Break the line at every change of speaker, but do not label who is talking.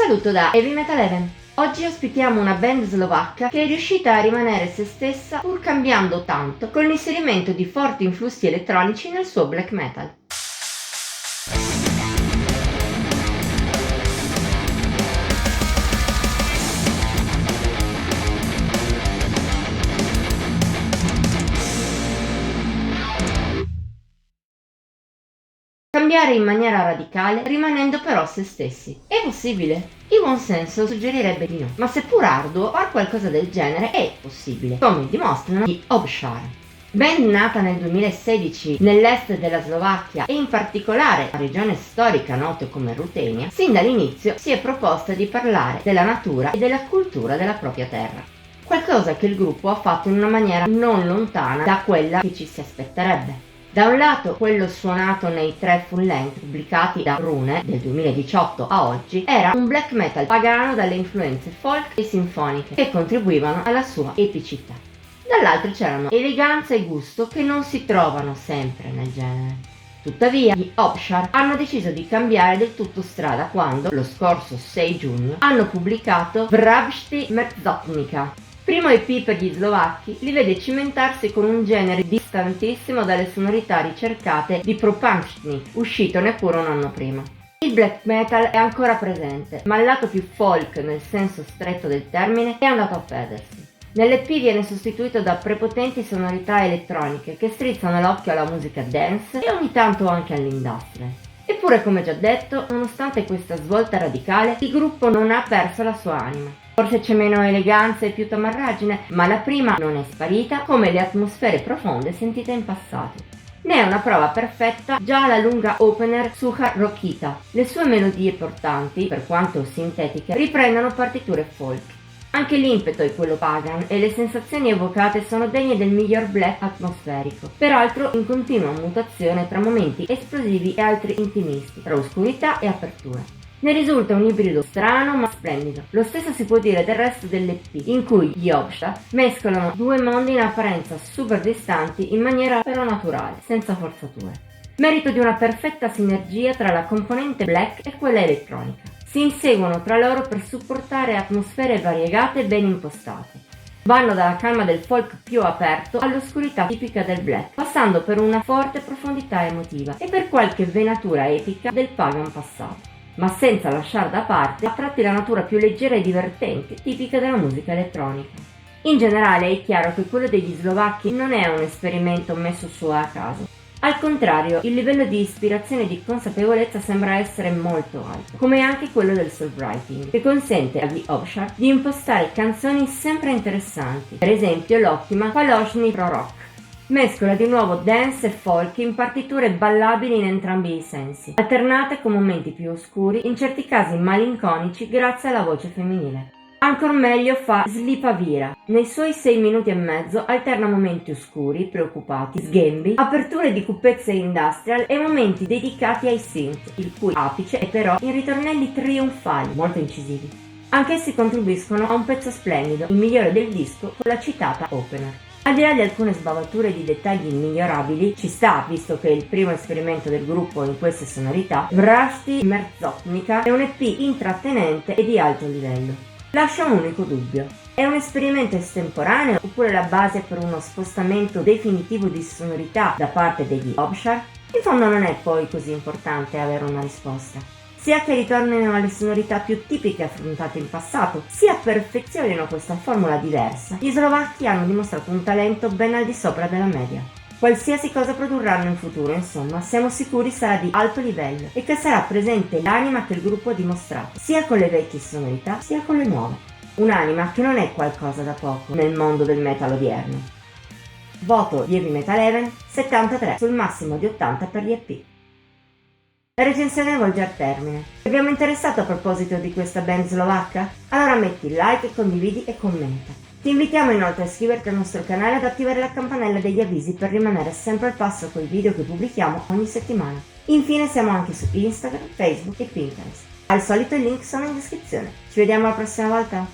saluto da Heavy Metal Heaven. Oggi ospitiamo una band slovacca che è riuscita a rimanere se stessa pur cambiando tanto con l'inserimento di forti influssi elettronici nel suo black metal. Cambiare in maniera radicale, rimanendo però se stessi. È possibile? Il buon senso suggerirebbe di no, ma seppur arduo, far qualcosa del genere è possibile, come dimostrano gli Obshar. Band nata nel 2016 nell'est della Slovacchia e in particolare la regione storica nota come Rutenia, sin dall'inizio si è proposta di parlare della natura e della cultura della propria terra. Qualcosa che il gruppo ha fatto in una maniera non lontana da quella che ci si aspetterebbe. Da un lato, quello suonato nei 3 full length pubblicati da Rune del 2018 a oggi era un black metal pagano dalle influenze folk e sinfoniche che contribuivano alla sua epicità. Dall'altro c'erano eleganza e gusto che non si trovano sempre nel genere. Tuttavia, gli Obshar hanno deciso di cambiare del tutto strada quando, lo scorso 6 giugno, hanno pubblicato Vrabsti Mrzotnika. Primo EP per gli slovacchi, li vede cimentarsi con un genere distantissimo dalle sonorità ricercate di Propanchnik, uscito neppure un anno prima. Il black metal è ancora presente, ma il lato più folk nel senso stretto del termine è andato a perdersi. Nell'EP viene sostituito da prepotenti sonorità elettroniche che strizzano l'occhio alla musica dance e ogni tanto anche all'industrial. Eppure, come già detto, nonostante questa svolta radicale, il gruppo non ha perso la sua anima. Forse c'è meno eleganza e più tamarragine, ma la prima non è sparita come le atmosfere profonde sentite in passato. Ne è una prova perfetta già la lunga opener Suha Rokita. Le sue melodie portanti, per quanto sintetiche, riprendono partiture folk. Anche l'impeto è quello pagan e le sensazioni evocate sono degne del miglior black atmosferico, peraltro in continua mutazione tra momenti esplosivi e altri intimisti, tra oscurità e apertura. Ne risulta un ibrido strano ma splendido. Lo stesso si può dire del resto dell'EP, in cui gli Obshar mescolano due mondi in apparenza super distanti in maniera però naturale, senza forzature. Merito di una perfetta sinergia tra la componente black e quella elettronica. Si inseguono tra loro per supportare atmosfere variegate e ben impostate. Vanno dalla calma del folk più aperto all'oscurità tipica del black, passando per una forte profondità emotiva e per qualche venatura epica del pagan passato, ma senza lasciare da parte a tratti la natura più leggera e divertente, tipica della musica elettronica. In generale è chiaro che quello degli slovacchi non è un esperimento messo su a caso. Al contrario, il livello di ispirazione e di consapevolezza sembra essere molto alto, come anche quello del songwriting, che consente agli Obshar di impostare canzoni sempre interessanti, per esempio l'ottima Paloshny Prorok. Mescola di nuovo dance e folk in partiture ballabili in entrambi i sensi, alternate con momenti più oscuri, in certi casi malinconici grazie alla voce femminile. Ancor meglio fa Slipavira. Nei suoi 6 minuti e mezzo alterna momenti oscuri, preoccupati, sghembi, aperture di cupezze industrial e momenti dedicati ai synth, il cui apice è però in ritornelli trionfali, molto incisivi. Anch'essi contribuiscono a un pezzo splendido, il migliore del disco, con la citata opener. Al di là di alcune sbavature di dettagli migliorabili, ci sta, visto che è il primo esperimento del gruppo in queste sonorità, Vrabsti Mrzotnika è un EP intrattenente e di alto livello. Lascia un unico dubbio: è un esperimento estemporaneo oppure la base per uno spostamento definitivo di sonorità da parte degli Obshar? In fondo non è poi così importante avere una risposta. Sia che ritornino alle sonorità più tipiche affrontate in passato, sia perfezionino questa formula diversa, gli slovacchi hanno dimostrato un talento ben al di sopra della media. Qualsiasi cosa produrranno in futuro, insomma, siamo sicuri sarà di alto livello e che sarà presente l'anima che il gruppo ha dimostrato, sia con le vecchie sonorità, sia con le nuove. Un'anima che non è qualcosa da poco nel mondo del metal odierno. Voto di Heavy Metal Heaven 73 sul massimo di 80 per gli EP. La recensione volge al termine. Ti abbiamo interessato a proposito di questa band slovacca? Allora metti like, condividi e commenta. Ti invitiamo inoltre a iscriverti al nostro canale e ad attivare la campanella degli avvisi per rimanere sempre al passo con i video che pubblichiamo ogni settimana. Infine siamo anche su Instagram, Facebook e Pinterest. Al solito i link sono in descrizione. Ci vediamo la prossima volta!